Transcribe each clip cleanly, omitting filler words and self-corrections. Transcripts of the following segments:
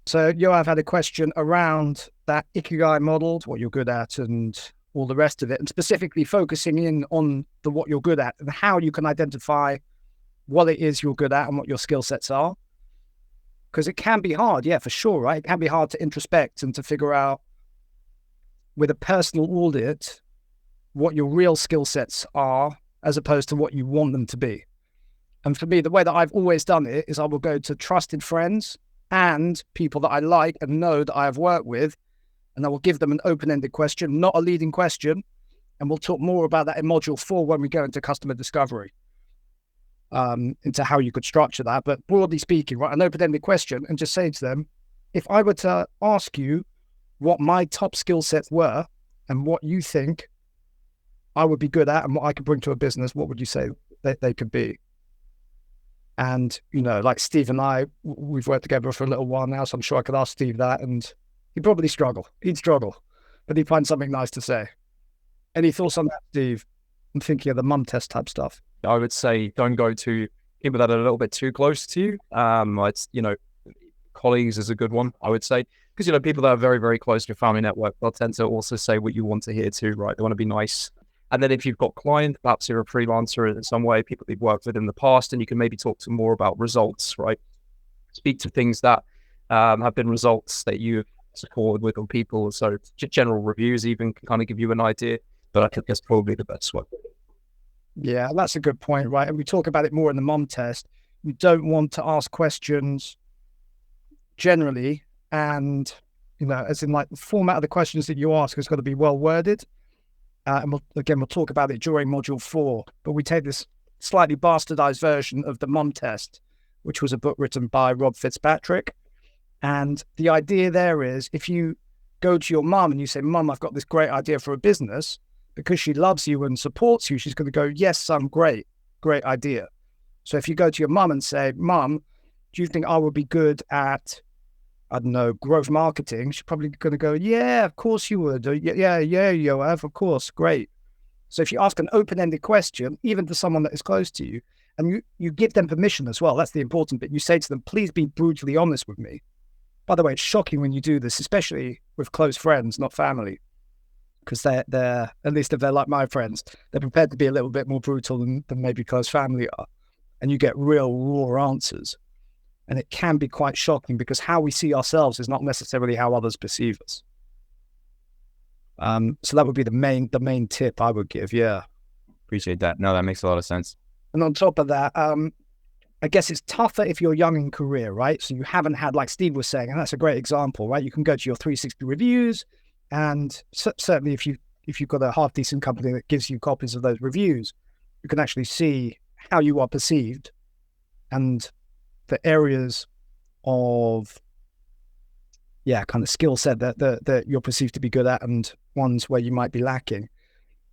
So Yoav had a question around that Ikigai model, what you're good at and all the rest of it, and specifically focusing in on the what you're good at and how you can identify what it is you're good at and what your skill sets are. Because it can be hard, yeah, for sure, right? It can be hard to introspect and to figure out with a personal audit what your real skill sets are as opposed to what you want them to be. And for me, the way that I've always done it is I will go to trusted friends and people that I like and know that I have worked with, and I will give them an open-ended question, not a leading question. And we'll talk more about that in module 4 when we go into customer discovery, into how you could structure that. But broadly speaking, right, an open-ended question and just say to them, if I were to ask you what my top skill sets were and what you think I would be good at and what I could bring to a business, what would you say they could be? And, like Steve and I, we've worked together for a little while now, so I'm sure I could ask Steve that, and he'd probably struggle. He'd struggle, but he'd find something nice to say. Any thoughts on that, Steve? I'm thinking of the mum test type stuff. I would say don't go to people that are a little bit too close to you. It's, colleagues is a good one, I would say. Because, people that are very, very close to your family network, they'll tend to also say what you want to hear too, right? They want to be nice. And then if you've got clients, perhaps you're a freelancer in some way, people you've worked with in the past, and you can maybe talk to more about results, right? Speak to things that have been results that you've supported with on people. So general reviews even can kind of give you an idea, but I think that's probably the best one. Yeah, that's a good point, right? And we talk about it more in the mom test. You don't want to ask questions generally, and, as in like the format of the questions that you ask has got to be well worded. And we'll talk about it during module 4, but we take this slightly bastardized version of the mum test, which was a book written by Rob Fitzpatrick. And the idea there is if you go to your mum and you say, Mum, I've got this great idea for a business, because she loves you and supports you, she's going to go, yes, son, great idea. So if you go to your mum and say, Mum, do you think I would be good at, I don't know, growth marketing? She's probably going to go, yeah, of course you would. Yeah, Yoav, of course, great. So if you ask an open-ended question, even to someone that is close to you, and you give them permission as well, that's the important bit. You say to them, please be brutally honest with me. By the way, it's shocking when you do this, especially with close friends, not family, because they're, at least if they're like my friends, they're prepared to be a little bit more brutal than maybe close family are. And you get real raw answers. And it can be quite shocking because how we see ourselves is not necessarily how others perceive us. So that would be the main tip I would give. Yeah. Appreciate that. No, that makes a lot of sense. And on top of that, I guess it's tougher if you're young in career, right? So you haven't had, like Steve was saying, and that's a great example, right? You can go to your 360 reviews, and certainly if you've got a half decent company that gives you copies of those reviews, you can actually see how you are perceived and the areas of, kind of skill set that you're perceived to be good at and ones where you might be lacking.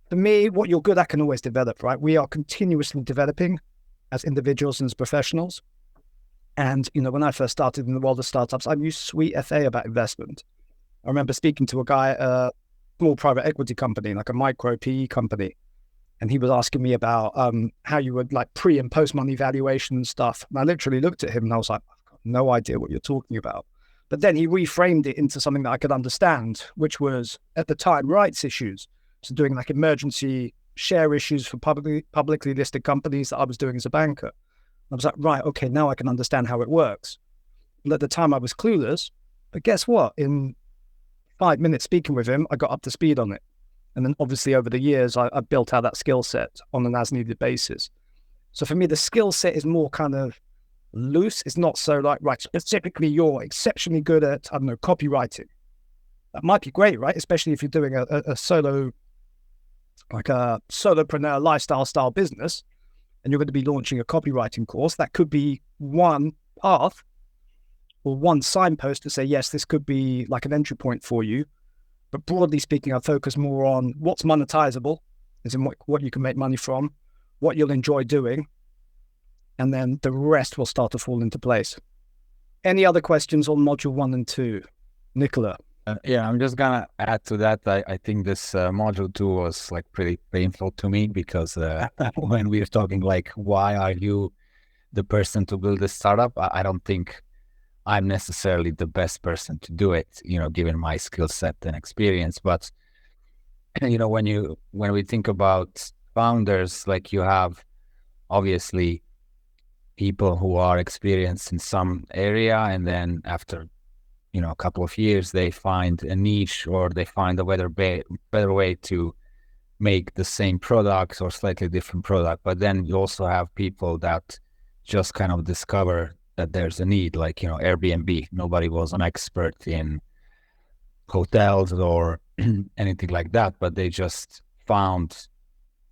For me, what you're good at can always develop, right? We are continuously developing as individuals and as professionals. And, when I first started in the world of startups, I knew sweet FA about investment. I remember speaking to a guy at a small private equity company, like a micro PE company. And he was asking me about how you would like pre and post money valuation and stuff. And I literally looked at him and I was like, I've got no idea what you're talking about. But then he reframed it into something that I could understand, which was at the time rights issues. So doing like emergency share issues for publicly listed companies that I was doing as a banker. And I was like, right, okay, now I can understand how it works. And at the time I was clueless, but guess what? In 5 minutes speaking with him, I got up to speed on it. And then obviously over the years, I built out that skill set on an as-needed basis. So for me, the skill set is more kind of loose. It's not so like, right, specifically you're exceptionally good at, I don't know, copywriting. That might be great, right? Especially if you're doing a solo, like a solopreneur lifestyle style business, and you're going to be launching a copywriting course. That could be one path or one signpost to say, yes, this could be like an entry point for you. But broadly speaking, I focus more on what's monetizable, as in what you can make money from, what you'll enjoy doing, and then the rest will start to fall into place. Any other questions on module 1 and 2? Nicola? I'm just gonna add to that. I think this module 2 was like pretty painful to me because when we were talking like, why are you the person to build this startup? I don't think I'm necessarily the best person to do it, given my skill set and experience. But when we think about founders, like, you have obviously people who are experienced in some area, and then after a couple of years they find a niche, or they find a better way to make the same product or slightly different product. But then you also have people that just kind of discover that there's a need, like Airbnb. Nobody was an expert in hotels or anything like that, but they just found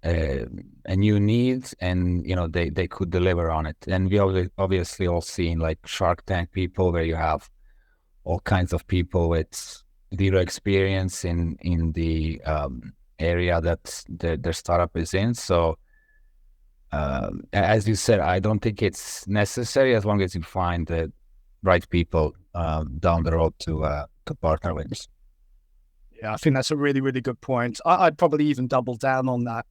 a new need, and they could deliver on it. And we obviously all seen like Shark Tank people, where you have all kinds of people with zero experience in the area that their startup is in. So as you said, I don't think it's necessary, as long as you find the right people down the road to partner with. Yeah, I think that's a really, really good point. I'd probably even double down on that.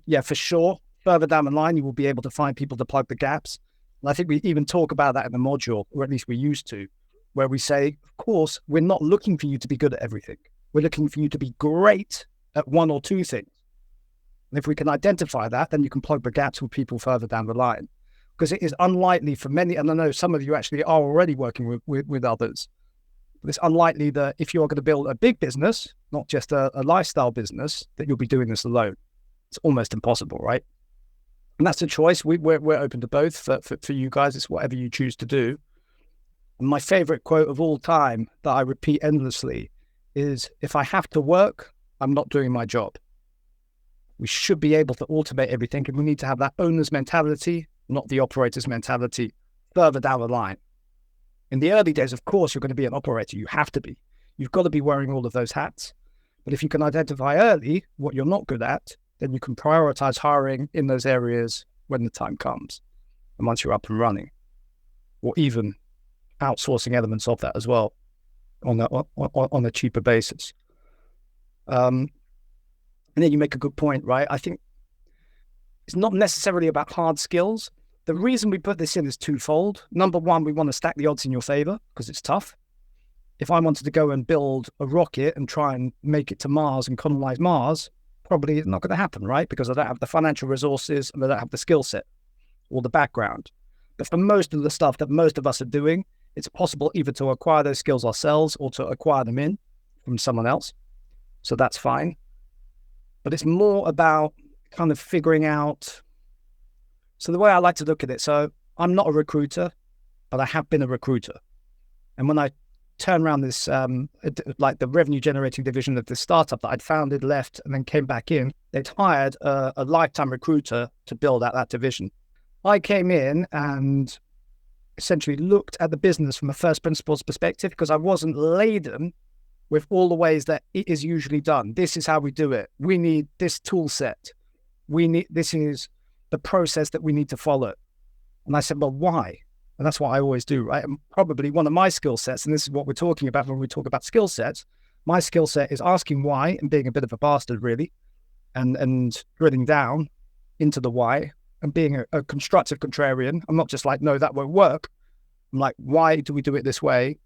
Yeah, for sure. Further down the line, you will be able to find people to plug the gaps. And I think we even talk about that in the module, or at least we used to, where we say, of course, we're not looking for you to be good at everything. We're looking for you to be great at one or two things. And if we can identify that, then you can plug the gaps with people further down the line. Because it is unlikely for many, and I know some of you actually are already working with others, but it's unlikely that if you're going to build a big business, not just a lifestyle business, that you'll be doing this alone. It's almost impossible, right? And that's a choice. We're open to both. For you guys, it's whatever you choose to do. And my favorite quote of all time that I repeat endlessly is, if I have to work, I'm not doing my job. We should be able to automate everything, and we need to have that owner's mentality, not the operator's mentality, further down the line. In the early days, of course, you're going to be an operator. You have to be. You've got to be wearing all of those hats. But if you can identify early what you're not good at, then you can prioritize hiring in those areas when the time comes, and once you're up and running, or even outsourcing elements of that as well on a cheaper basis. And then you make a good point, right? I think it's not necessarily about hard skills. The reason we put this in is twofold. Number one, we want to stack the odds in your favor because it's tough. If I wanted to go and build a rocket and try and make it to Mars and colonize Mars, probably it's not going to happen, right? Because I don't have the financial resources and I don't have the skill set or the background. But for most of the stuff that most of us are doing, it's possible either to acquire those skills ourselves or to acquire them in from someone else. So that's fine. But it's more about kind of figuring out. So the way I like to look at it, so I'm not a recruiter, but I have been a recruiter. And when I turn around this, like the revenue generating division of the startup that I'd founded, left, and then came back in, they'd hired a lifetime recruiter to build out that division. I came in and essentially looked at the business from a first principles perspective, because I wasn't laden with all the ways that it is usually done. This is how we do it. We need this tool set. This is the process that we need to follow. And I said, well, why? And that's what I always do, right? And probably one of my skill sets, and this is what we're talking about when we talk about skill sets, my skill set is asking why and being a bit of a bastard, really, and drilling down into the why and being a constructive contrarian. I'm not just like, no, that won't work. I'm like, why do we do it this way?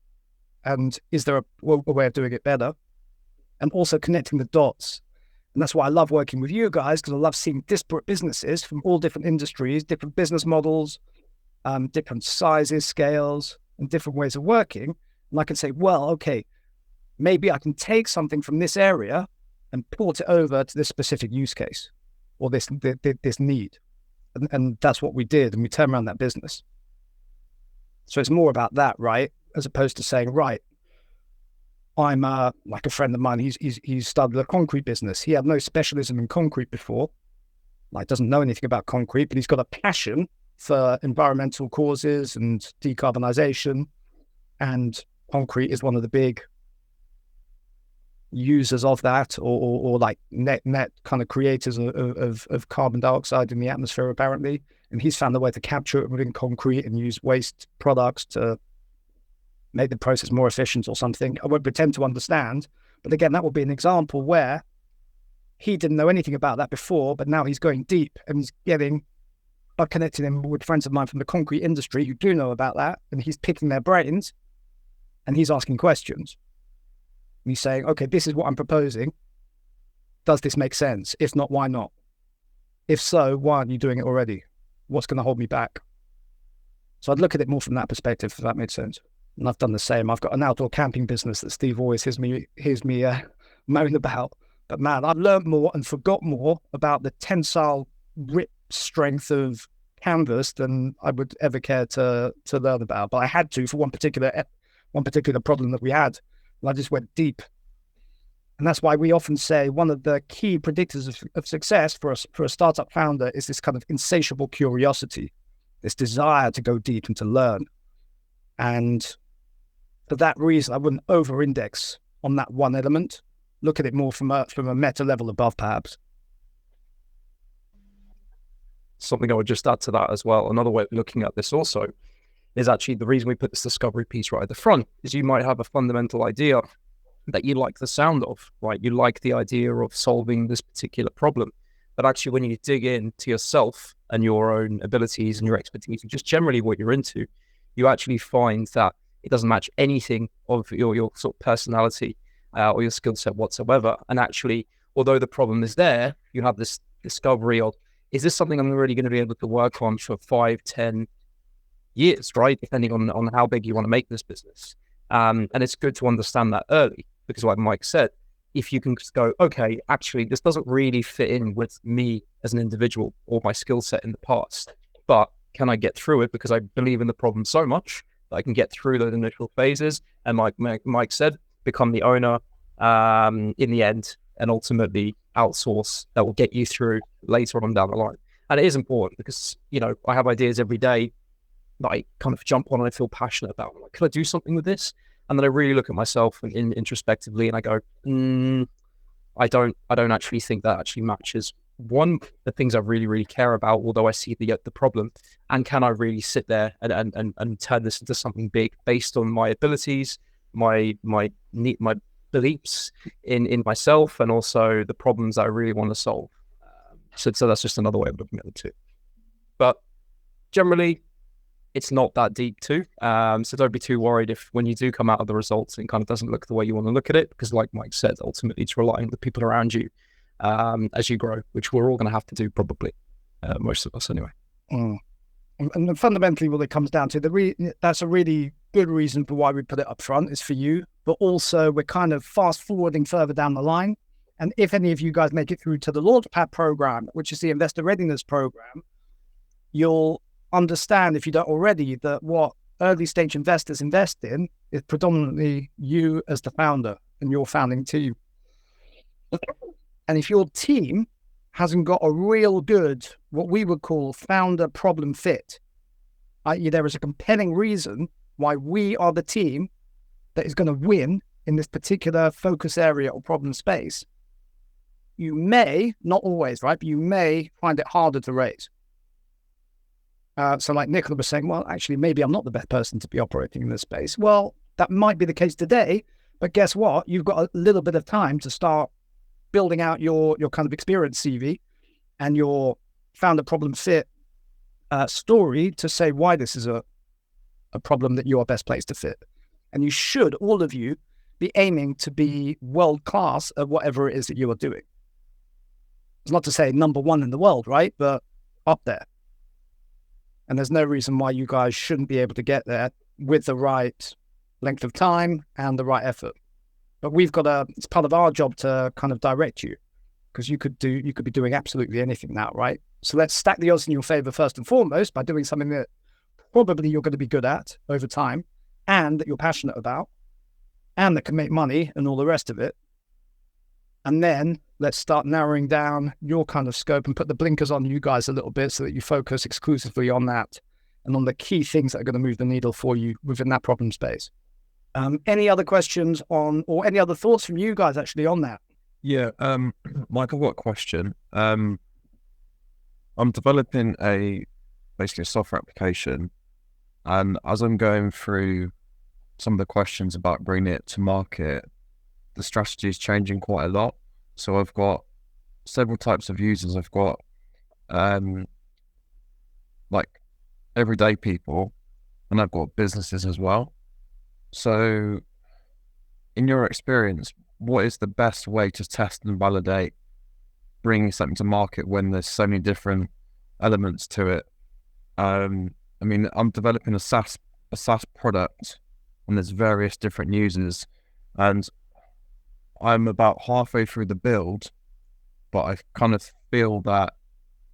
And is there a way of doing it better? And also connecting the dots. And that's why I love working with you guys, because I love seeing disparate businesses from all different industries, different business models, different sizes, scales, and different ways of working. And I can say, well, okay, maybe I can take something from this area and port it over to this specific use case or this need. And that's what we did. And we turned around that business. So it's more about that, right? As opposed to saying, right, I'm like a friend of mine, he's started a concrete business. He had no specialism in concrete before, like doesn't know anything about concrete, but he's got a passion for environmental causes and decarbonization. And concrete is one of the big users of that, or like net kind of creators of carbon dioxide in the atmosphere, apparently. And he's found a way to capture it within concrete and use waste products to make the process more efficient or something. I won't pretend to understand, but again, that would be an example where he didn't know anything about that before, but now he's going deep and he's getting I've connected him with friends of mine from the concrete industry who do know about that, and he's picking their brains and he's asking questions. And he's saying, okay, this is what I'm proposing. Does this make sense? If not, why not? If so, why aren't you doing it already? What's going to hold me back? So I'd look at it more from that perspective, if that made sense. And I've done the same. I've got an outdoor camping business that Steve always hears me moan about. But man, I've learned more and forgot more about the tensile grip strength of canvas than I would ever care to learn about. But I had to for one particular problem that we had. And I just went deep. And that's why we often say one of the key predictors of success for a startup founder is this kind of insatiable curiosity, this desire to go deep and to learn. And for that reason, I wouldn't over-index on that one element. Look at it more from a meta level above, perhaps. Something I would just add to that as well. Another way of looking at this also is actually the reason we put this discovery piece right at the front is you might have a fundamental idea that you like the sound of, right? You like the idea of solving this particular problem. But actually, when you dig into yourself and your own abilities and your expertise, and just generally what you're into, you actually find that it doesn't match anything of your sort of personality or your skill set whatsoever. And actually, although the problem is there, you have this discovery of, is this something I'm really going to be able to work on for 5, 10 years, right? Depending on how big you want to make this business. And it's good to understand that early, because like Mike said, if you can just go, okay, actually, this doesn't really fit in with me as an individual or my skill set in the past, but can I get through it because I believe in the problem so much that I can get through those initial phases and, like Mike said, become the owner in the end and ultimately outsource that will get you through later on down the line. And it is important because, you know, I have ideas every day that I kind of jump on and I feel passionate about. I'm like, could I do something with this? And then I really look at myself introspectively and I go, I don't actually think that actually matches one, the things I really, really care about, although I see the problem, and can I really sit there and turn this into something big based on my abilities, my beliefs in myself, and also the problems that I really want to solve. So that's just another way of looking at it too. But generally, it's not that deep too. So don't be too worried if when you do come out of the results, it kind of doesn't look the way you want to look at it, because like Mike said, ultimately it's relying on the people around you as you grow, which we're all going to have to do probably, most of us anyway. And fundamentally what it comes down to, that's a really good reason for why we put it up front, is for you, but also we're kind of fast forwarding further down the line. And if any of you guys make it through to the Launchpad program, which is the investor readiness program, you'll understand, if you don't already, that what early stage investors invest in is predominantly you as the founder and your founding team. And if your team hasn't got a real good, what we would call founder problem fit, i.e. there is a compelling reason why we are the team that is going to win in this particular focus area or problem space, you may, not always, right, but you may find it harder to raise. So like Nicola was saying, well, actually, maybe I'm not the best person to be operating in this space. Well, that might be the case today, but guess what? You've got a little bit of time to start building out your kind of experience CV and your founder problem fit story to say why this is a problem that you are best placed to fit. And you should, all of you, be aiming to be world-class at whatever it is that you are doing. It's not to say number one in the world, right? But up there. And there's no reason why you guys shouldn't be able to get there with the right length of time and the right effort. But it's part of our job to kind of direct you, because you could be doing absolutely anything now, right? So let's stack the odds in your favor first and foremost by doing something that probably you're going to be good at over time and that you're passionate about and that can make money and all the rest of it. And then let's start narrowing down your kind of scope and put the blinkers on you guys a little bit so that you focus exclusively on that and on the key things that are going to move the needle for you within that problem space. Any other questions or any other thoughts from you guys actually on that? Yeah, Mike, I've got a question. I'm developing basically a software application, and as I'm going through some of the questions about bringing it to market, the strategy is changing quite a lot. So I've got several types of users. I've got like everyday people, and I've got businesses as well. So in your experience, what is the best way to test and validate bringing something to market when there's so many different elements to it? I mean, I'm developing a SaaS product, and there's various different users, and I'm about halfway through the build, but I kind of feel that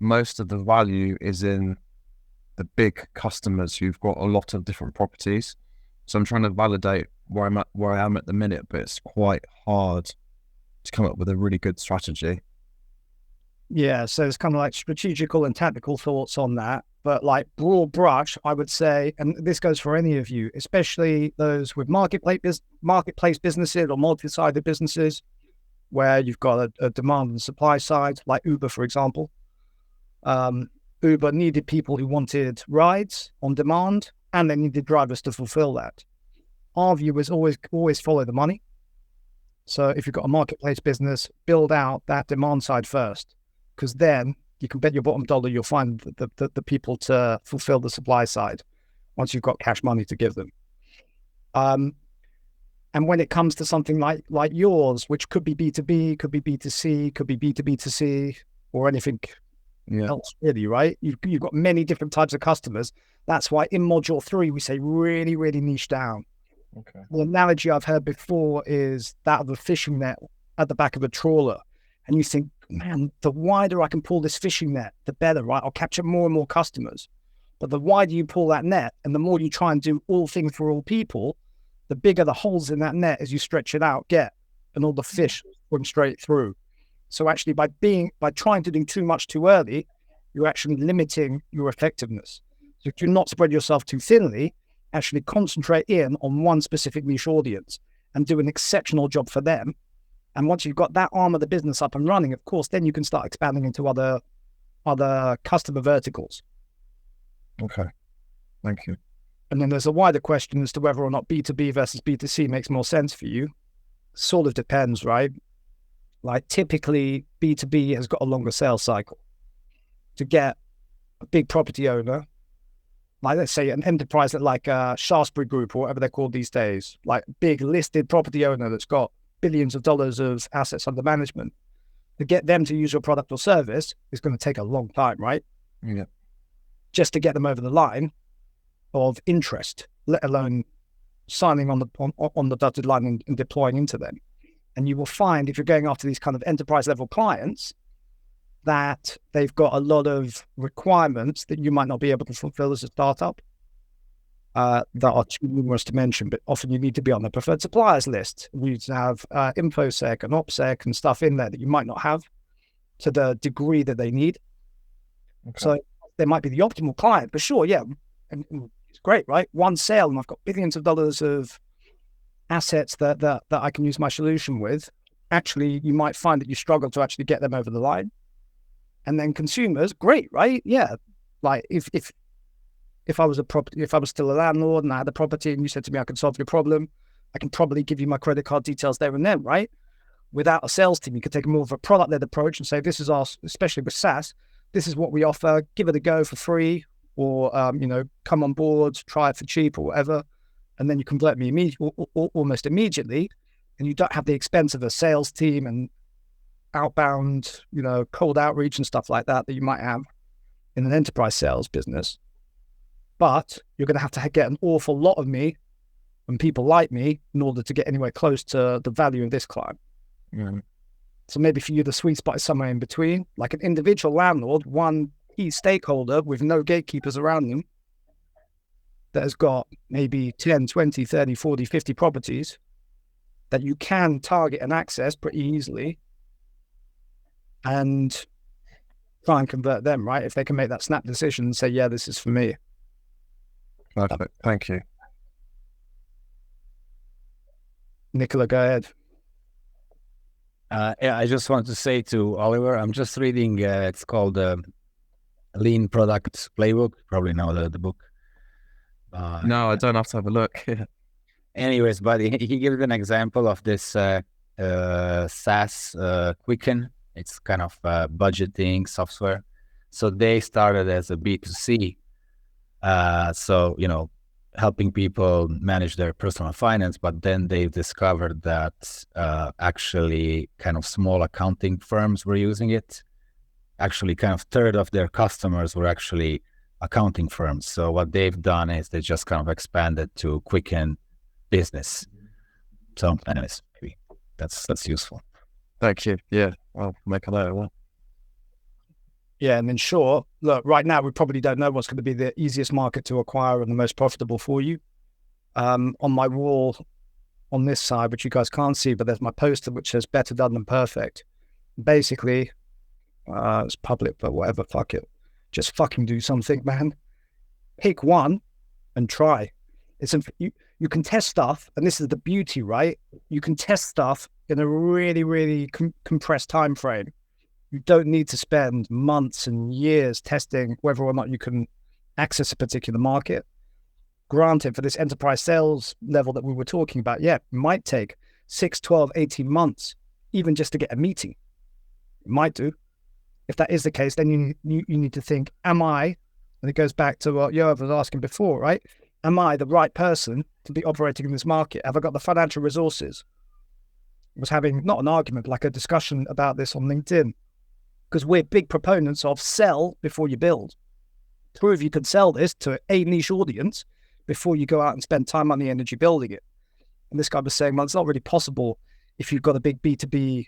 most of the value is in the big customers who've got a lot of different properties. So I'm trying to validate where I am at the minute, but it's quite hard to come up with a really good strategy. Yeah, so it's kind of like strategical and tactical thoughts on that. But like broad brush, I would say, and this goes for any of you, especially those with marketplace businesses or multi-sided businesses, where you've got a demand and supply side, like Uber, for example. Uber needed people who wanted rides on demand, and they needed drivers to fulfill that. Our view is always follow the money. So if you've got a marketplace business, build out that demand side first, because then you can bet your bottom dollar you'll find the people to fulfill the supply side once you've got cash money to give them. And when it comes to something like yours, which could be B2B, could be B2C, could be B2B2C, or anything else really, right? You've got many different types of customers. That's why in module 3, we say really, really niche down. Okay. The analogy I've heard before is that of a fishing net at the back of a trawler. And you think, man, the wider I can pull this fishing net, the better, right? I'll capture more and more customers. But the wider you pull that net and the more you try and do all things for all people, the bigger the holes in that net as you stretch it out get, and all the fish swim straight through. So actually by trying to do too much too early, you're actually limiting your effectiveness. So do not spread yourself too thinly, actually concentrate in on one specific niche audience and do an exceptional job for them. And once you've got that arm of the business up and running, of course, then you can start expanding into other customer verticals. Okay, thank you. And then there's a wider question as to whether or not B2B versus B2C makes more sense for you. Sort of depends, right? Like typically B2B has got a longer sales cycle. To get a big property owner, like let's say an enterprise like Shaftesbury Group or whatever they're called these days, like big listed property owner that's got billions of dollars of assets under management, to get them to use your product or service is going to take a long time, right? Yeah. Just to get them over the line of interest, let alone signing on the dotted line and deploying into them. And you will find if you're going after these kind of enterprise level clients that they've got a lot of requirements that you might not be able to fulfill as a startup that are too numerous to mention, but often you need to be on the preferred suppliers list. You need to have InfoSec and OPSEC and stuff in there that you might not have to the degree that they need. Okay. So they might be the optimal client, but sure, yeah. And it's great, right? One sale and I've got billions of dollars of assets that I can use my solution with. Actually, you might find that you struggle to actually get them over the line. And then consumers, great, right? Yeah. Like if I was still a landlord and I had a property and you said to me, I can solve your problem, I can probably give you my credit card details there and then, right? Without a sales team, you could take more of a product-led approach and say, this is our, especially with SaaS, this is what we offer, give it a go for free, or, come on board, try it for cheap or whatever. And then you convert me almost immediately. And you don't have the expense of a sales team and outbound, cold outreach and stuff like that you might have in an enterprise sales business. But you're going to have to get an awful lot of me and people like me in order to get anywhere close to the value of this client. Yeah. So maybe for you, the sweet spot is somewhere in between, like an individual landlord, one key stakeholder with no gatekeepers around them that has got maybe 10, 20, 30, 40, 50 properties that you can target and access pretty easily and try and convert them, right? If they can make that snap decision and say, yeah, this is for me. Perfect. Thank you. Nicola, go ahead. I just want to say to Oliver, I'm just reading, it's called Lean Product Playbook. Probably know the book. No, I don't have to have a look. Anyways, but he gives an example of this SaaS Quicken. It's kind of budgeting software. So they started as a B2C So, helping people manage their personal finance, but then they've discovered that actually kind of small accounting firms were using it. Actually, kind of third of their customers were actually accounting firms. So what they've done is they just kind of expanded to quicken business. So anyways, maybe that's useful. Thank you. Yeah, I'll make a note of that. Yeah, and then sure, look, right now we probably don't know what's going to be the easiest market to acquire and the most profitable for you. On my wall on this side, which you guys can't see, but there's my poster which says better done than perfect. Basically, it's public, but whatever, fuck it. Just fucking do something, man. Pick one and try. You can test stuff, and this is the beauty, right? You can test stuff in a really, really compressed time frame. You don't need to spend months and years testing whether or not you can access a particular market. Granted, for this enterprise sales level that we were talking about, yeah, it might take 6, 12, 18 months, even just to get a meeting. It might do. If that is the case, then you need to think, am I, and it goes back to what Yoav was asking before, right? Am I the right person to be operating in this market? Have I got the financial resources? I was having, not an argument, but like a discussion about this on LinkedIn, because we're big proponents of sell before you build. Prove you can sell this to a niche audience before you go out and spend time, money, energy building it. And this guy was saying, well, it's not really possible if you've got a big B2B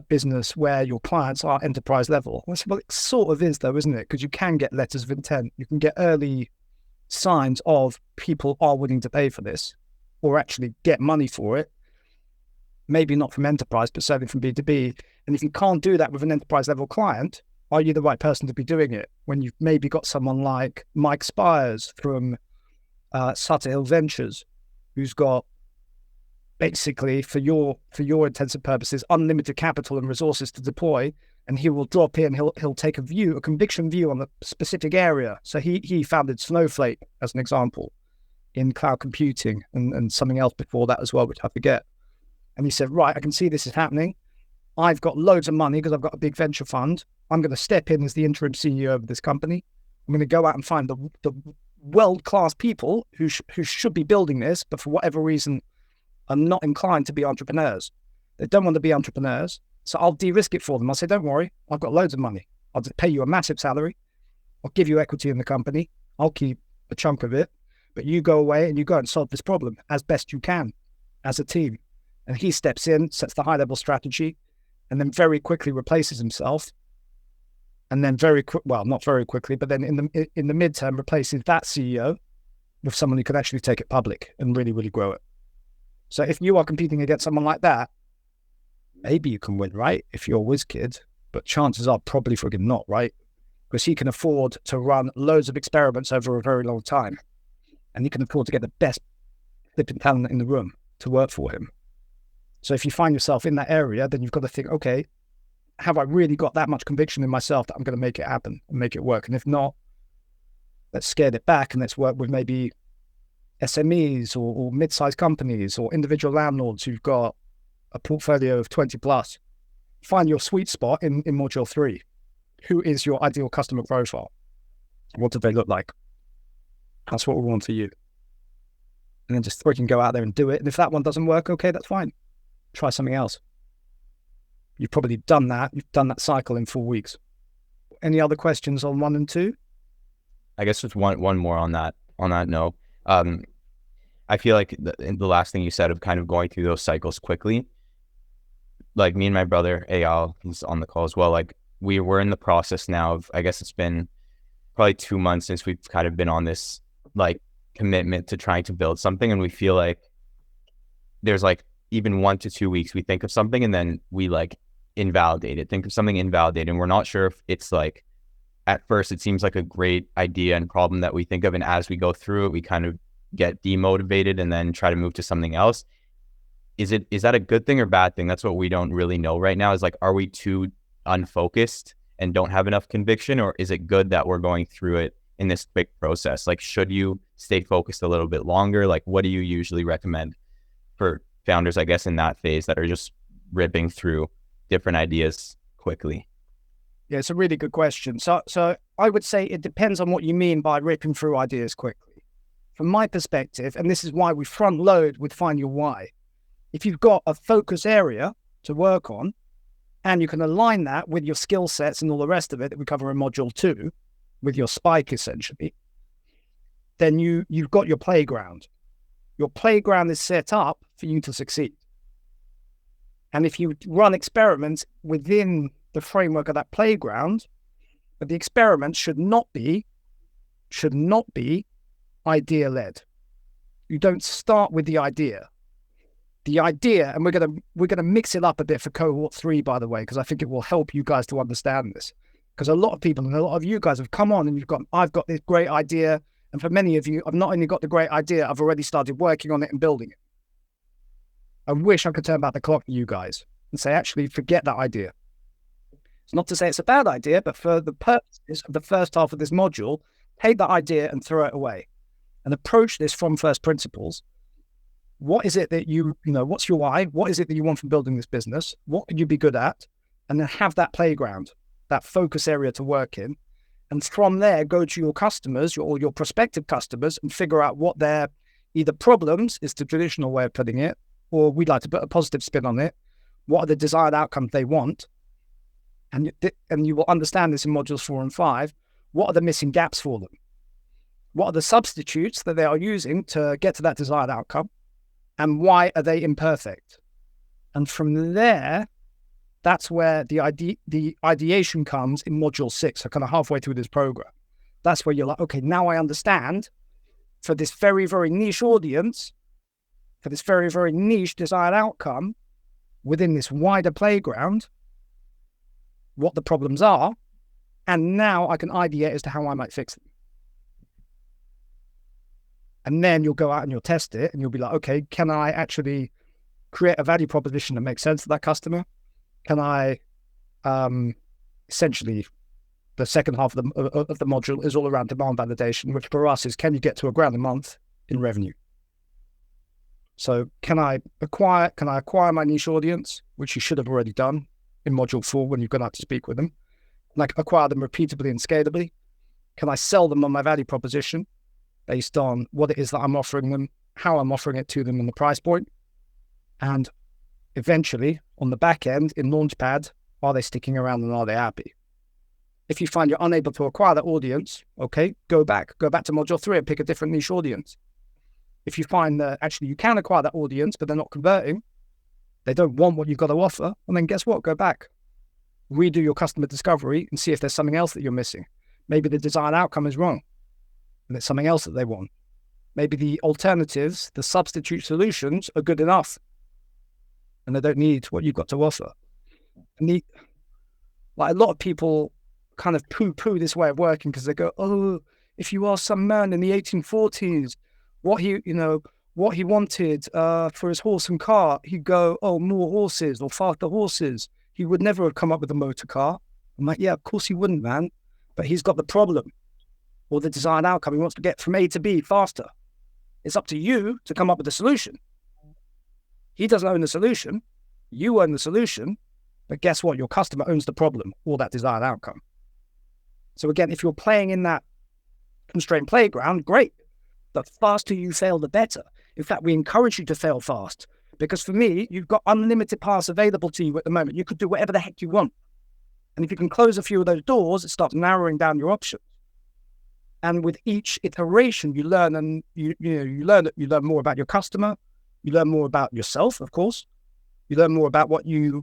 business where your clients are enterprise level. I said, well, it sort of is though, isn't it? Because you can get letters of intent. You can get early signs of people are willing to pay for this or actually get money for it. Maybe not from enterprise, but certainly from B2B. And if you can't do that with an enterprise level client, are you the right person to be doing it? When you've maybe got someone like Mike Spires from Sutter Hill Ventures, who's got basically, for your intents and purposes, unlimited capital and resources to deploy, and he will drop in, he'll take a conviction view on a specific area. So he founded Snowflake as an example in cloud computing and something else before that as well, which I forget. And he said, right, I can see this is happening. I've got loads of money because I've got a big venture fund. I'm going to step in as the interim CEO of this company. I'm going to go out and find the world-class people who should be building this, but for whatever reason are not inclined to be entrepreneurs. They don't want to be entrepreneurs. So I'll de-risk it for them. I'll say, don't worry, I've got loads of money. I'll just pay you a massive salary. I'll give you equity in the company. I'll keep a chunk of it. But you go away and you go and solve this problem as best you can as a team. And he steps in, sets the high-level strategy, and then very quickly replaces himself. And then not very quickly, but then in the midterm replaces that CEO with someone who can actually take it public and really, really grow it. So if you are competing against someone like that, maybe you can win, right? If you're a whiz kid, but chances are probably friggin' not, right? Because he can afford to run loads of experiments over a very long time. And he can afford to get the best flipping talent in the room to work for him. So if you find yourself in that area, then you've got to think, okay, have I really got that much conviction in myself that I'm going to make it happen and make it work? And if not, let's scale it back and let's work with maybe SMEs or mid-sized companies or individual landlords who've got a portfolio of 20 plus. Find your sweet spot in module 3. Who is your ideal customer profile? What do they look like? That's what we want for you. And then just freaking go out there and do it. And if that one doesn't work, okay, that's fine. Try something else. You've probably done that. You've done that cycle in 4 weeks. Any other questions on 1 and 2? I guess just one more on that note. I feel like the last thing you said of kind of going through those cycles quickly, like me and my brother Eyal, he's on the call as well, like we're in the process now of, I guess it's been probably 2 months since we've kind of been on this like commitment to trying to build something, and we feel like there's like even 1 to 2 weeks we think of something and then we like invalidate it, think of something invalidated, and we're not sure if it's like, at first it seems like a great idea and problem that we think of, and as we go through it we kind of get demotivated and then try to move to something else. Is that a good thing or bad thing? That's what we don't really know right now, is like, are we too unfocused and don't have enough conviction, or is it good that we're going through it in this quick process? Like, should you stay focused a little bit longer? Like, what do you usually recommend for founders, I guess, in that phase that are just ripping through different ideas quickly? Yeah, it's a really good question. So I would say it depends on what you mean by ripping through ideas quickly. From my perspective, and this is why we front load with Find Your Why. If you've got a focus area to work on, and you can align that with your skill sets and all the rest of it that we cover in module 2, with your spike essentially, then you've got your playground. Your playground is set up for you to succeed. And if you run experiments within the framework of that playground, but the experiment should not be idea-led. You don't start with the idea. The idea, and we're gonna mix it up a bit for cohort 3, by the way, because I think it will help you guys to understand this. Because a lot of people and a lot of you guys have come on and I've got this great idea, and for many of you, I've not only got the great idea, I've already started working on it and building it. I wish I could turn back the clock for you guys and say, actually, forget that idea. It's not to say it's a bad idea, but for the purposes of the first half of this module, take that idea and throw it away and approach this from first principles. What is it that what's your why? What is it that you want from building this business? What can you be good at? And then have that playground, that focus area to work in. And from there, go to your customers or your prospective customers and figure out what their either problems is the traditional way of putting it, or we'd like to put a positive spin on it. What are the desired outcomes they want? And you will understand this in modules 4 and 5. What are the missing gaps for them? What are the substitutes that they are using to get to that desired outcome? And why are they imperfect? And from there, that's where the ideation comes in module 6, so kind of halfway through this program. That's where you're like, okay, now I understand for this very, very niche audience, for this very, very niche desired outcome within this wider playground, what the problems are, and now I can ideate as to how I might fix them. And then you'll go out and you'll test it and you'll be like, okay, can I actually create a value proposition that makes sense to that customer? Can I, essentially, the second half of the module is all around demand validation, which for us is, can you get to $1,000 a month in revenue? So can I acquire my niche audience, which you should have already done in module 4 when you've gone out to speak with them? Like acquire them repeatably and scalably? Can I sell them on my value proposition based on what it is that I'm offering them, how I'm offering it to them, and the price point? And eventually, on the back end, in Launchpad, are they sticking around and are they happy? If you find you're unable to acquire that audience, okay, go back to module 3 and pick a different niche audience. If you find that actually you can acquire that audience, but they're not converting, they don't want what you've got to offer, well then guess what? Go back. Redo your customer discovery and see if there's something else that you're missing. Maybe the desired outcome is wrong and it's something else that they want. Maybe the alternatives, the substitute solutions are good enough and they don't need what you've got to offer. And like a lot of people kind of poo-poo this way of working because they go, oh, if you ask some man in the 1840s what he wanted for his horse and car, he'd go, oh, more horses or faster horses. He would never have come up with a motor car. I'm like, yeah, of course he wouldn't, man. But he's got the problem or the desired outcome. He wants to get from A to B faster. It's up to you to come up with a solution. He doesn't own the solution. You own the solution. But guess what? Your customer owns the problem or that desired outcome. So again, if you're playing in that constrained playground, great. The faster you fail, the better. In fact, we encourage you to fail fast because for me, you've got unlimited paths available to you at the moment. You could do whatever the heck you want. And if you can close a few of those doors, it starts narrowing down your options. And with each iteration, you learn and you learn more about your customer. You learn more about yourself, of course. You learn more about what your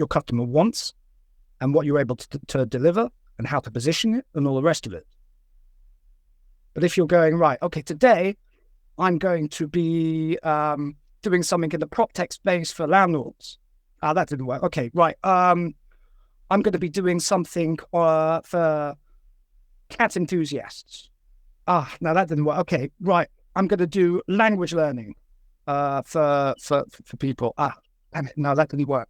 customer wants and what you're able to deliver and how to position it and all the rest of it. But if you're going, right, okay, today I'm going to be doing something in the prop tech space for landlords. That didn't work. Okay, right. I'm going to be doing something for cat enthusiasts. No, that didn't work. Okay, right. I'm going to do language learning for people. Damn it. No, that didn't work.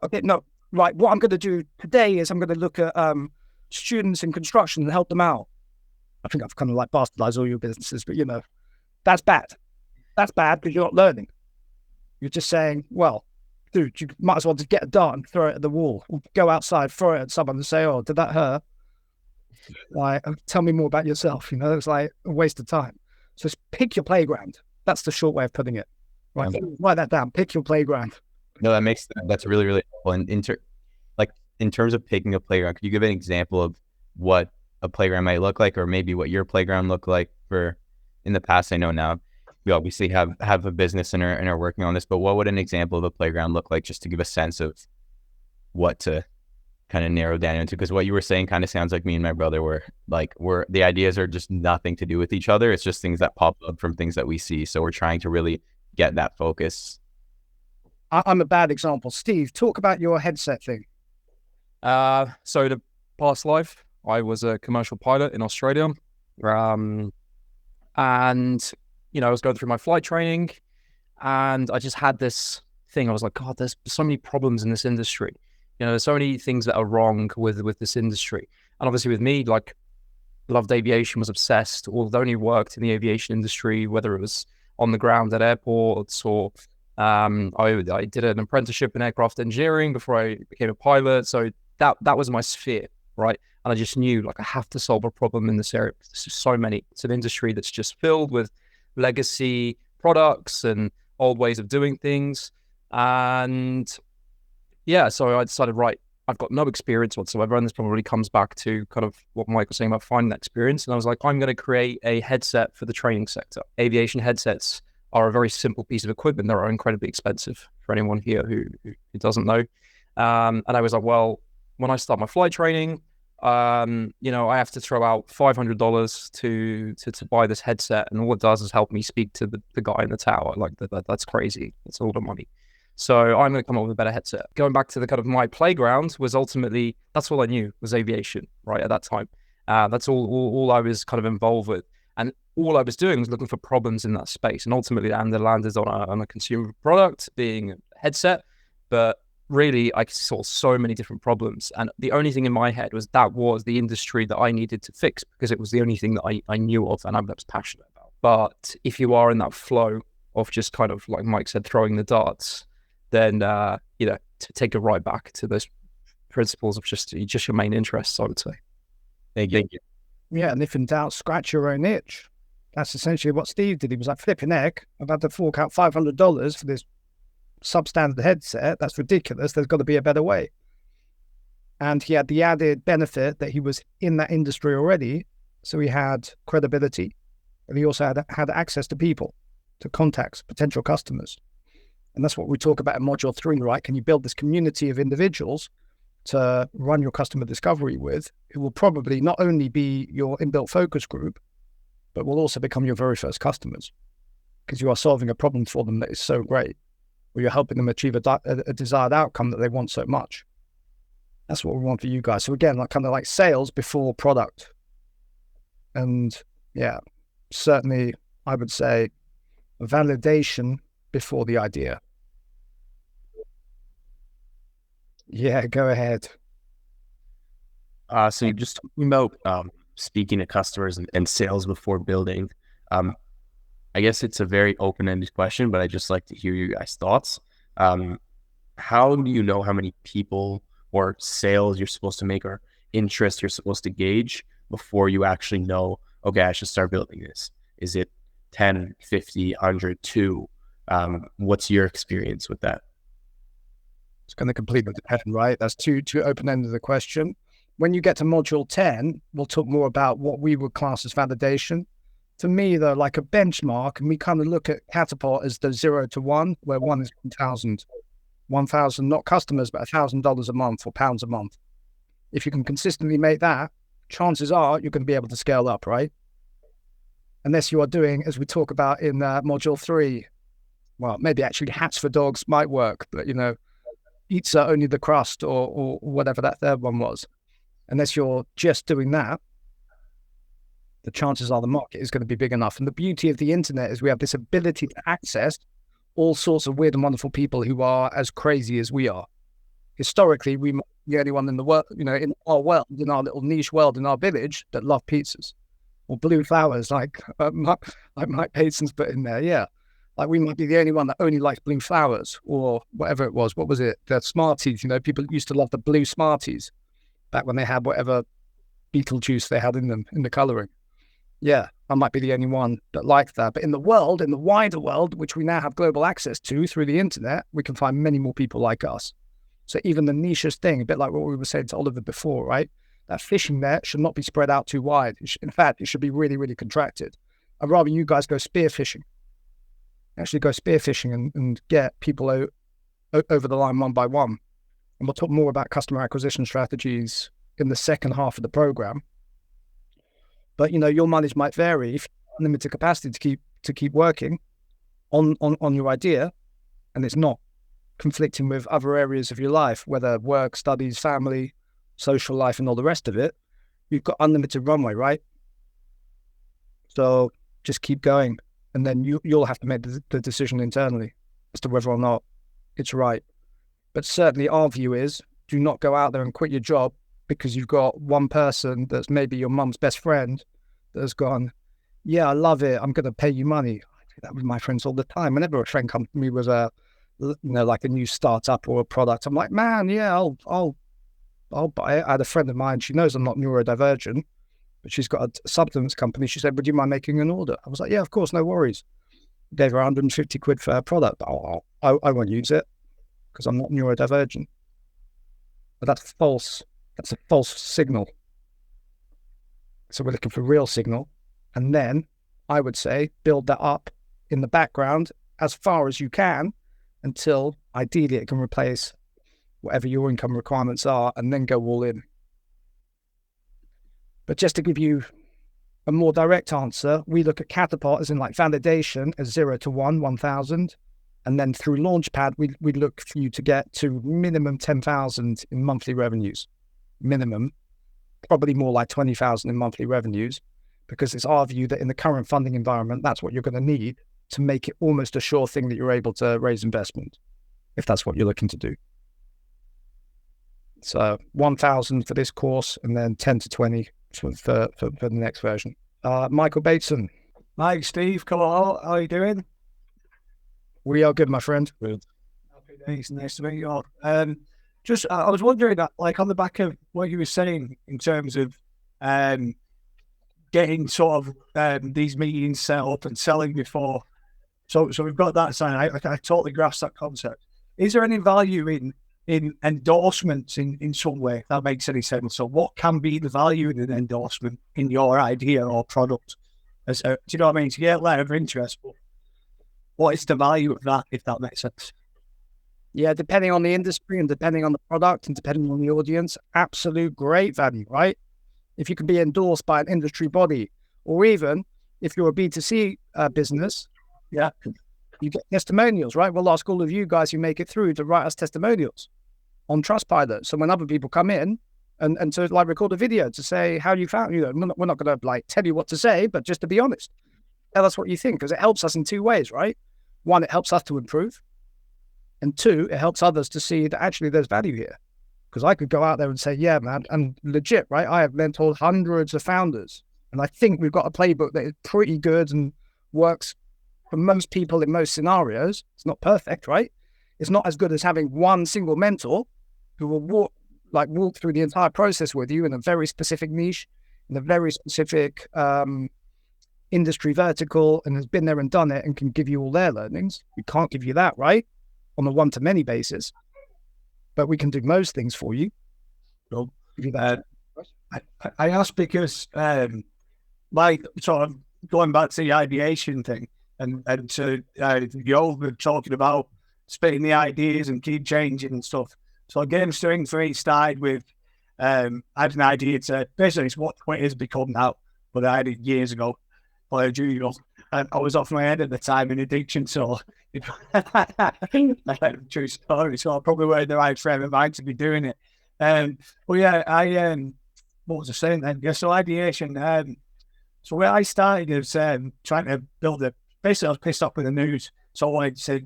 Okay, no. Right. What I'm going to do today is I'm going to look at students in construction and help them out. I think I've kind of like bastardized all your businesses, but that's bad. That's bad because you're not learning. You're just saying, well, dude, you might as well just get a dart and throw it at the wall, or go outside, throw it at someone and say, oh, did that hurt? Like, tell me more about yourself. It's like a waste of time. So just pick your playground. That's the short way of putting it. Right, write that down. Pick your playground. No, that's really, really helpful. And in terms of picking a playground, could you give an example of what a playground might look like, or maybe what your playground looked like for in the past? I know now we obviously have a business and are working on this, but what would an example of a playground look like, just to give a sense of what to kind of narrow down into? Because what you were saying kind of sounds like me and my brother were the ideas are just nothing to do with each other. It's just things that pop up from things that we see. So we're trying to really get that focus. I'm a bad example. Steve, talk about your headset thing. So the past life, I was a commercial pilot in Australia. And, I was going through my flight training, and I just had this thing. I was like, God, there's so many problems in this industry. There's so many things that are wrong with this industry. And obviously with me, loved aviation, was obsessed, although only worked in the aviation industry, whether it was on the ground at airports or I did an apprenticeship in aircraft engineering before I became a pilot. So that was my sphere, right? And I just knew I have to solve a problem in this area. There's just so many. It's an industry that's just filled with legacy products and old ways of doing things. And yeah, so I decided, right, I've got no experience whatsoever. And this probably comes back to kind of what Mike was saying about finding that experience. And I was like, I'm going to create a headset for the training sector. Aviation headsets are a very simple piece of equipment. They're incredibly expensive for anyone here who doesn't know. And I was like, well, when I start my flight training, I have to throw out $500 to buy this headset, and all it does is help me speak to the guy in the tower. That's crazy. That's all the money. So I'm going to come up with a better headset. Going back to the kind of my playground was ultimately, that's all I knew was aviation, right, at that time. That's all I was kind of involved with. And all I was doing was looking for problems in that space. And ultimately I landed on a consumer product being a headset. But really, I saw so many different problems. And the only thing in my head was the industry that I needed to fix, because it was the only thing that I knew of and I was passionate about. But if you are in that flow of just kind of, like Mike said, throwing the darts, then, to take it right back to those principles of just your main interests, I would say. Thank you. Yeah, and if in doubt, scratch your own itch. That's essentially what Steve did. He was like, flipping heck, I've had to fork out $500 for this substandard headset. That's ridiculous. There's got to be a better way. And he had the added benefit that he was in that industry already. So he had credibility, and he also had access to people, to contacts, potential customers. And that's what we talk about in Module 3, right? Can you build this community of individuals to run your customer discovery with, who will probably not only be your inbuilt focus group, but will also become your very first customers, because you are solving a problem for them that is so great, or you're helping them achieve a desired outcome that they want so much. That's what we want for you guys. So again, kind of like sales before product. And yeah, certainly I would say validation before the idea. Yeah, go ahead. So you're just talking about speaking to customers and sales before building. I guess it's a very open-ended question, but I'd just like to hear you guys' thoughts. How do you know how many people or sales you're supposed to make, or interest you're supposed to gauge before you actually know, okay, I should start building this? Is it 10, 50, 100, 2? What's your experience with that? It's going to completely depend, right? That's too open-ended the question. When you get to Module 10, we'll talk more about what we would class as validation. To me, though, like a benchmark, and we kind of look at Catapult as the 0 to 1, where 1 is 1,000. 1,000, not customers, but $1,000 a month or pounds a month. If you can consistently make that, chances are you're going to be able to scale up, right? Unless you are doing, as we talk about in Module 3, well, maybe actually hats for dogs might work, but, pizza only the crust or whatever that third one was. Unless you're just doing that, the chances are the market is going to be big enough. And the beauty of the internet is we have this ability to access all sorts of weird and wonderful people who are as crazy as we are. Historically, we might be the only one in the world, in our world, in our little niche world, in our village, that love pizzas or blue flowers, like Mike Payson's put in there. Yeah. Like we might be the only one that only likes blue flowers or whatever it was. What was it? The Smarties, you know, people used to love the blue Smarties back when they had whatever beetle juice they had in them in the colouring. Yeah, I might be the only one that liked that. But in the world, in the wider world, which we now have global access to through the internet, we can find many more people like us. So even the nichest thing, a bit like what we were saying to Oliver before, right? That fishing net should not be spread out too wide. In fact, it should be really, really contracted. I'd rather you guys go spearfishing. Actually go spearfishing and get people over the line one by one. And we'll talk more about customer acquisition strategies in the second half of the program. But, you know, your mileage might vary if you have unlimited capacity to keep working on your idea, and it's not conflicting with other areas of your life, whether work, studies, family, social life, and all the rest of it. You've got unlimited runway, right? So just keep going. And then you'll have to make the decision internally as to whether or not it's right. But certainly our view is do not go out there and quit your job because you've got one person that's maybe your mum's best friend that has gone, yeah, I love it, I'm going to pay you money. I do that with my friends all the time. Whenever a friend comes to me with like a new startup or a product, I'm like, man, yeah, I'll buy it. I had a friend of mine, she knows I'm not neurodivergent, but she's got a supplements company. She said, would you mind making an order? I was like, yeah, of course, no worries. Gave her 150 quid for her product. I won't use it because I'm not neurodivergent. But that's false. That's a false signal. So we're looking for real signal. And then I would say build that up in the background as far as you can until ideally it can replace whatever your income requirements are and then go all in. But just to give you a more direct answer, we look at Catapult as in like validation as 0 to 1,000. And then through Launchpad, we look for you to get to minimum 10,000 in monthly revenues. Minimum, probably more like 20,000 in monthly revenues, because it's our view that in the current funding environment, that's what you're going to need to make it almost a sure thing that you're able to raise investment, if that's what you're looking to do. So 1,000 for this course and then 10 to 20 for the next version. Michael Bateson. Mike, Steve, Cohort, how are you doing? We are good, my friend. Good. Happy days. Nice to meet you all. I was wondering that, like, on the back of what you were saying in terms of getting sort of these meetings set up and selling before. So we've got that side. I totally grasp that concept. Is there any value in endorsements in some way, if that makes any sense? So what can be the value in an endorsement in your idea or product? Do you know what I mean? To get a letter of interest, but what is the value of that, if that makes sense? Yeah, depending on the industry and depending on the product and depending on the audience, absolute great value, right? If you can be endorsed by an industry body, or even if you're a B2C business, yeah, you get testimonials, right? We'll ask all of you guys who make it through to write us testimonials on Trustpilot. So when other people come in and to like record a video to say how you found, we're not going to like tell you what to say, but just to be honest, tell us what you think, because it helps us in two ways, right? One, it helps us to improve. And two, it helps others to see that actually there's value here. Because I could go out there and say, yeah, man, and legit, right? I have mentored hundreds of founders. And I think we've got a playbook that is pretty good and works for most people in most scenarios. It's not perfect, right? It's not as good as having one single mentor who will walk through the entire process with you in a very specific niche, in a very specific industry vertical, and has been there and done it and can give you all their learnings. We can't give you that, right? On a one-to-many basis. But we can do most things for you. Well, I asked because my sort of going back to the ideation thing and to you've been talking about spitting the ideas and keep changing and stuff. So Game String 3 started with I had an idea to basically it's what it has become now, but I had it years ago. Play a junior, and I was off my head at the time in addiction, so true story. So I probably weren't in the right frame of mind to be doing it. But yeah, what was I saying then? Yeah, so ideation. So where I started is trying to build basically I was pissed off with the news, so I wanted to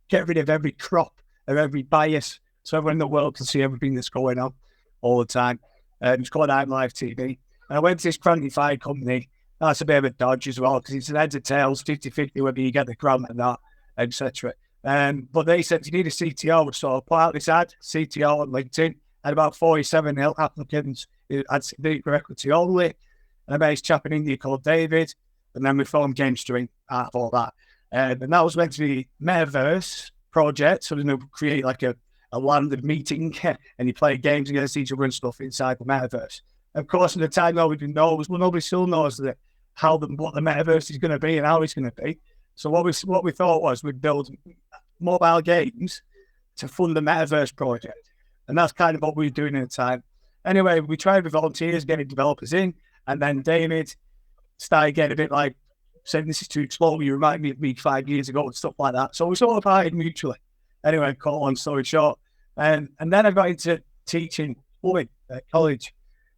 get rid of every crop of every bias, so everyone in the world can see everything that's going on all the time. It's called I'm Live TV, and I went to this Quantified company. That's a bit of a dodge as well, because it's an heads or tails, 50-50 whether you get the grant or not. etc. But they said you need a CTO, so I put out this ad, CTO on LinkedIn, had about 47 applicants. It had significant for equity only. And I met this chap in India called David, and then we formed GameStream out of all that. And that was meant to be metaverse project, so create like a landed meeting and you play games against each other and stuff inside the metaverse. Of course, at the time, nobody knows. Well, nobody still knows what the metaverse is going to be and how it's going to be. So what we thought was we'd build mobile games to fund the metaverse project, and that's kind of what we were doing at the time. Anyway, we tried with volunteers, getting developers in, and then David started getting a bit like saying this is too slow. You remind me of me 5 years ago and stuff like that. So we sort of hired mutually. Anyway, cut a long story short, and then I got into teaching plumbing at college.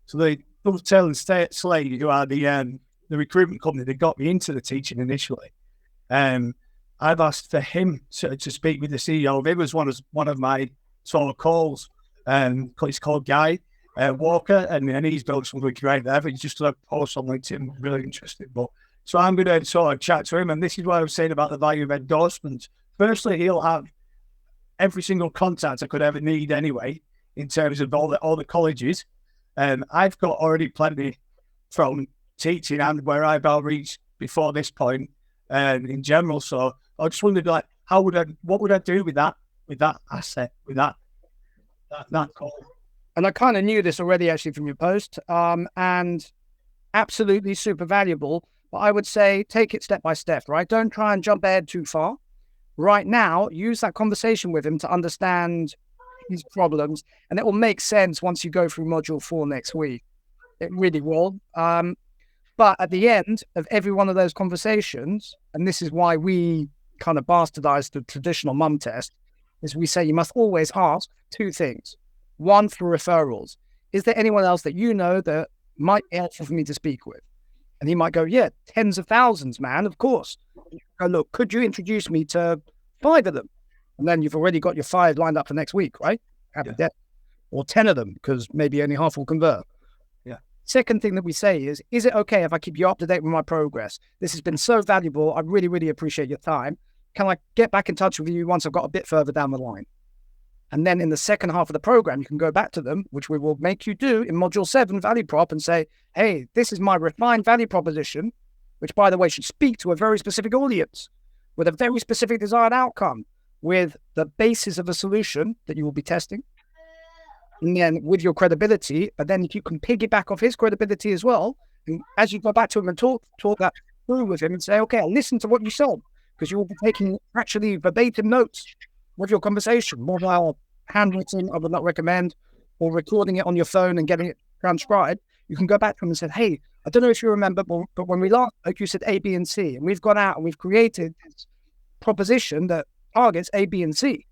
So they Dovetail and Slade, who are the recruitment company that got me into the teaching initially. I've asked for him to speak with the CEO. It was one of my sort of calls. It's called Guy Walker, and he's built something great there. But he's just done a post on LinkedIn, really interesting. But so I'm going to sort of chat to him, and this is what I was saying about the value of endorsements. Firstly, he'll have every single contact I could ever need anyway, in terms of all the colleges. I've got already plenty from teaching and where I've outreached before this point, in general. So I just wondered, like, what would I do with that asset, with that call? And I kind of knew this already actually from your post, and absolutely super valuable. But I would say take it step by step, right? Don't try and jump ahead too far. Right now, use that conversation with him to understand his problems, and it will make sense once you go through module 4 next week. It really will. But at the end of every one of those conversations, and this is why we kind of bastardized the traditional mum test, is we say you must always ask 2 things. 1, for referrals. Is there anyone else that you know that might be helpful for me to speak with? And he might go, yeah, tens of thousands, man, of course. Go, look, could you introduce me to 5 of them? And then you've already got your 5 lined up for next week, right? Yeah. Or 10 of them, because maybe only half will convert. Yeah. Second thing that we say is it okay if I keep you up to date with my progress? This has been so valuable. I really, really appreciate your time. Can I get back in touch with you once I've got a bit further down the line? And then in the second half of the program, you can go back to them, which we will make you do in module 7 value prop, and say, hey, this is my refined value proposition, which, by the way, should speak to a very specific audience with a very specific desired outcome, with the basis of a solution that you will be testing. And then with your credibility, but then if you can piggyback off his credibility as well, and as you go back to him and talk that through with him and say, okay, listen to what you said, because you will be taking actually verbatim notes with your conversation, more while handwritten, I would not recommend, or recording it on your phone and getting it transcribed. You can go back to them and say, hey, I don't know if you remember, but when we last spoke, you said A, B, and C, and we've gone out and we've created this proposition that targets A, B, and C.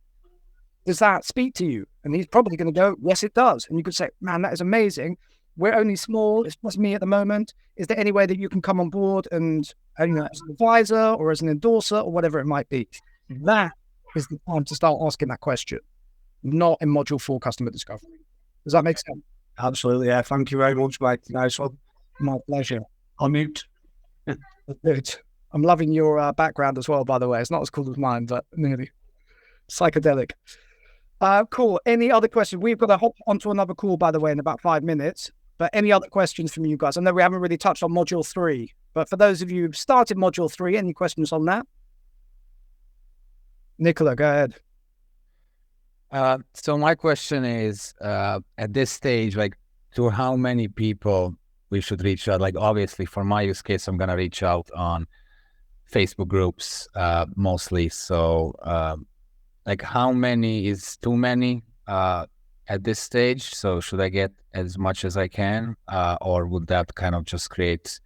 Does that speak to you? And he's probably going to go, yes, it does. And you could say, man, that is amazing. We're only small. It's just me at the moment. Is there any way that you can come on board and as an advisor or as an endorser or whatever it might be? That is the time to start asking that question, not in module 4 customer discovery. Does that make sense? Absolutely. Yeah. Thank you very much, Mike. Nice one. My pleasure. I'll mute. Good. I'm loving your background as well, by the way. It's not as cool as mine, but nearly psychedelic. Cool. Any other questions? We've got to hop onto another call, by the way, in about 5 minutes. But any other questions from you guys? I know we haven't really touched on module 3, but for those of you who've started module 3, any questions on that? Nicola, go ahead. So my question is, at this stage, like, to how many people we should reach out? Like, obviously, for my use case, I'm going to reach out on Facebook groups mostly. So, like, how many is too many at this stage? So should I get as much as I can, or would that kind of just create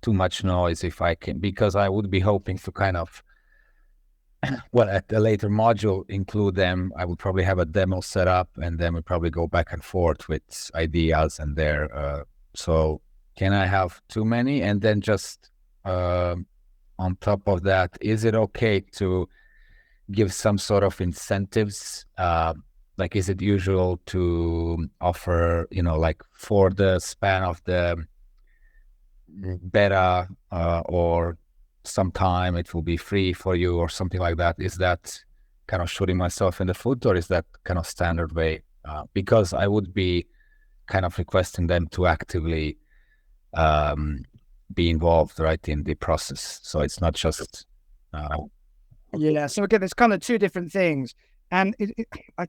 too much noise if I can? Because I would be hoping to kind of, well, at the later module, include them. I would probably have a demo set up, and then we probably go back and forth with ideas and there. So can I have too many? And then just on top of that, is it okay to give some sort of incentives? Like, is it usual to offer, like for the span of the beta, or sometime it will be free for you or something like that. Is that kind of shooting myself in the foot, or is that kind of standard way? Because I would be kind of requesting them to actively be involved, right, in the process. So it's not just... Yeah, so again, it's kind of two different things. And I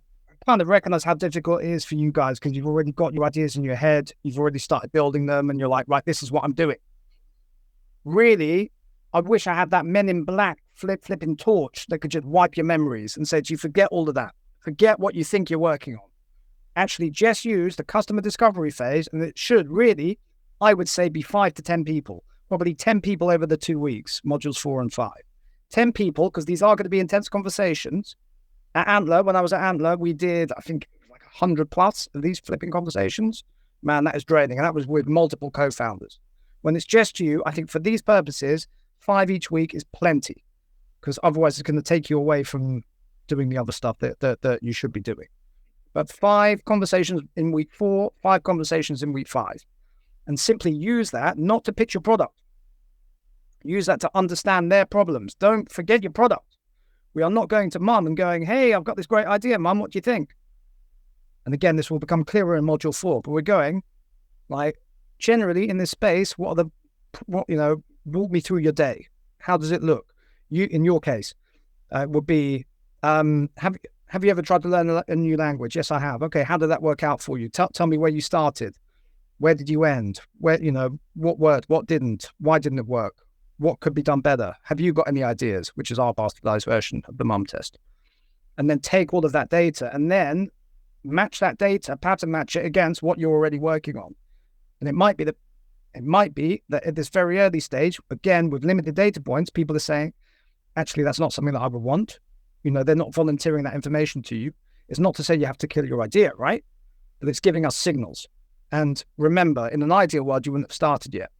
kind of recognize how difficult it is for you guys because you've already got your ideas in your head. You've already started building them and you're like, right, this is what I'm doing. Really, I wish I had that Men in Black flipping torch that could just wipe your memories and say to you, forget all of that. Forget what you think you're working on. Actually, just use the customer discovery phase. And it should really, I would say, be 5 to 10 people. Probably 10 people over the 2 weeks, modules 4 and 5. 10 people, because these are going to be intense conversations. At Antler, when I was at Antler, we did, I think, like 100 plus of these flipping conversations. Man, that is draining. And that was with multiple co-founders. When it's just you, I think for these purposes, 5 each week is plenty. Because otherwise it's going to take you away from doing the other stuff that you should be doing. But 5 conversations in week 4, 5 conversations in week 5. And simply use that not to pitch your product. Use that to understand their problems. Don't forget your product. We are not going to mum and going, hey, I've got this great idea, mum, what do you think? And again, this will become clearer in module 4, but we're going, like, generally in this space, walk me through your day. How does it look? You, in your case, would be, have you ever tried to learn a new language? Yes, I have. Okay, how did that work out for you? Tell me where you started. Where did you end? Where, what worked, what didn't? Why didn't it work? What could be done better? Have you got any ideas? Which is our bastardized version of the mum test. And then take all of that data and then match that data, pattern match it against what you're already working on. And it might be that at this very early stage, again, with limited data points, people are saying, actually, that's not something that I would want. They're not volunteering that information to you. It's not to say you have to kill your idea, right? But it's giving us signals. And remember, in an ideal world, you wouldn't have started yet.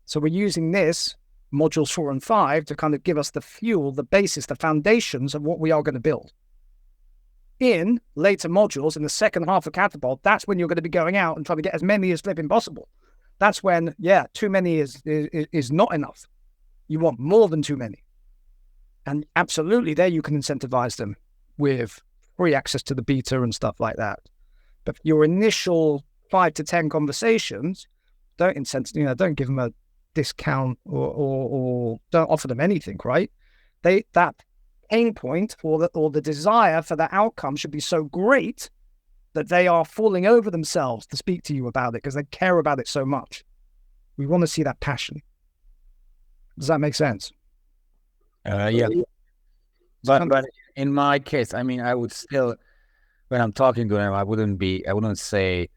So we're using this, modules 4 and 5, to kind of give us the fuel, the basis, the foundations of what we are going to build. In later modules, in the second half of Catapult, that's when you're going to be going out and trying to get as many as flipping possible. That's when, too many is not enough. You want more than too many. And absolutely there you can incentivize them with free access to the beta and stuff like that. But your initial 5 to 10 conversations, don't give them a discount or don't offer them anything, right? That pain point or the desire for the outcome should be so great that they are falling over themselves to speak to you about it because they care about it so much. We want to see that passion. Does that make sense? Yeah. But in my case, I mean, I would still, when I'm talking to them, I wouldn't say,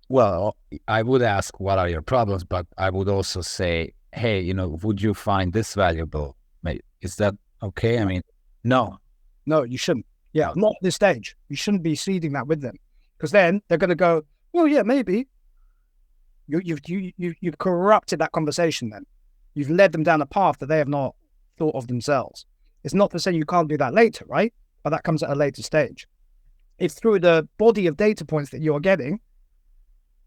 well, I would ask, what are your problems? But I would also say, hey, would you find this valuable? Is that okay? I mean, no, you shouldn't. Yeah, not at this stage. You shouldn't be seeding that with them because then they're going to go, well, yeah, maybe. You've corrupted that conversation then. You've led them down a path that they have not thought of themselves. It's not to say you can't do that later, right? But that comes at a later stage. If through the body of data points that you're getting,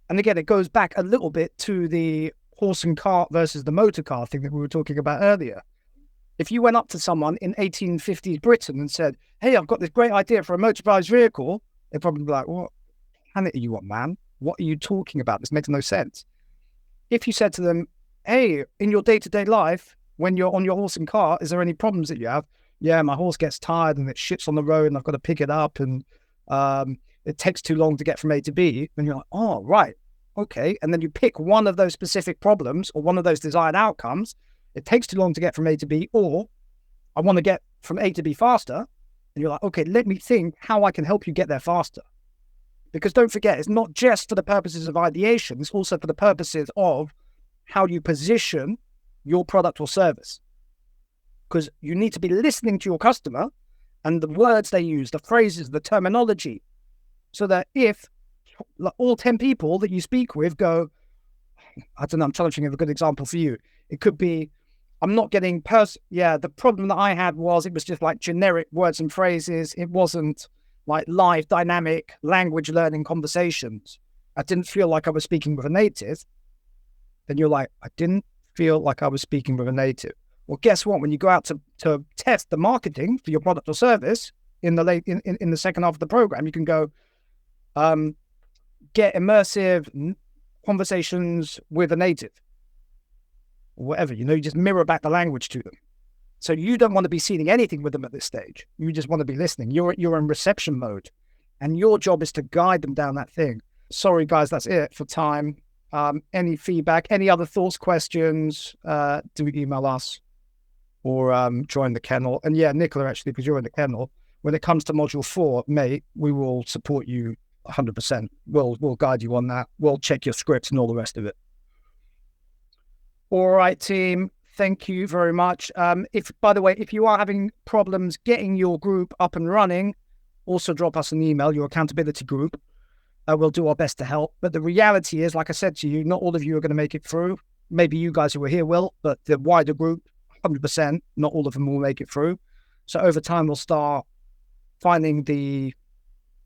and again, it goes back a little bit to the horse and cart versus the motor car thing that we were talking about earlier. If you went up to someone in 1850s Britain and said, hey, I've got this great idea for a motorized vehicle, they'd probably be like, what planet are you on, man? What are you talking about? This makes no sense. If you said to them, hey, in your day-to-day life, when you're on your horse and cart, is there any problems that you have? Yeah, my horse gets tired and it shits on the road and I've got to pick it up and it takes too long to get from A to B. Then you're like, oh, right, okay. And then you pick one of those specific problems or one of those desired outcomes. It takes too long to get from A to B, or I want to get from A to B faster. And you're like, okay, let me think how I can help you get there faster. Because don't forget, it's not just for the purposes of ideation, it's also for the purposes of how you position your product or service. Because you need to be listening to your customer and the words they use, the phrases, the terminology, so that if all 10 people that you speak with go, I don't know, I'm trying to think of a good example for you. It could be, I'm not getting the problem that I had was it was just like generic words and phrases. It wasn't like live, dynamic language learning conversations. I didn't feel like I was speaking with a native. Then you're like, I didn't feel like I was speaking with a native. Well, guess what? When you go out to test the marketing for your product or service in the second half of the program, you can go get immersive conversations with a native, or whatever. You just mirror back the language to them. So you don't want to be seeing anything with them at this stage. You just want to be listening. You're in reception mode, and your job is to guide them down that thing. Sorry, guys, that's it for time. Any feedback, any other thoughts, questions, do email us or join the kennel. And yeah, Nicola, actually, because you're in the kennel, when it comes to module 4, mate, we will support you 100%. We'll guide you on that. We'll check your scripts and all the rest of it. All right, team. Thank you very much. By the way, if you are having problems getting your group up and running, also drop us an email, your accountability group. We'll do our best to help. But the reality is, like I said to you, not all of you are going to make it through. Maybe you guys who are here will, but the wider group, 100%, not all of them will make it through. So over time, we'll start finding the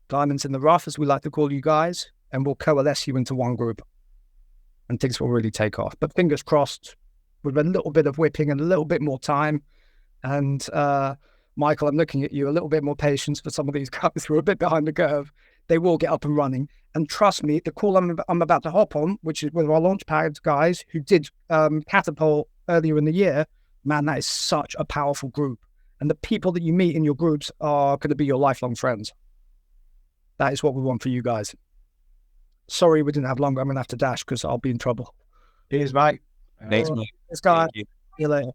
diamonds in the rough, as we like to call you guys, and we'll coalesce you into one group. And things will really take off. But fingers crossed, with a little bit of whipping and a little bit more time. And Michael, I'm looking at you, a little bit more patience for some of these guys who are a bit behind the curve. They will get up and running. And trust me, the call I'm about to hop on, which is with our Launchpad guys who did Catapult earlier in the year, man, that is such a powerful group. And the people that you meet in your groups are going to be your lifelong friends. That is what we want for you guys. Sorry we didn't have longer. I'm going to have to dash because I'll be in trouble. Cheers, mate. Thanks, mate. Let's go. Thank you. See you later.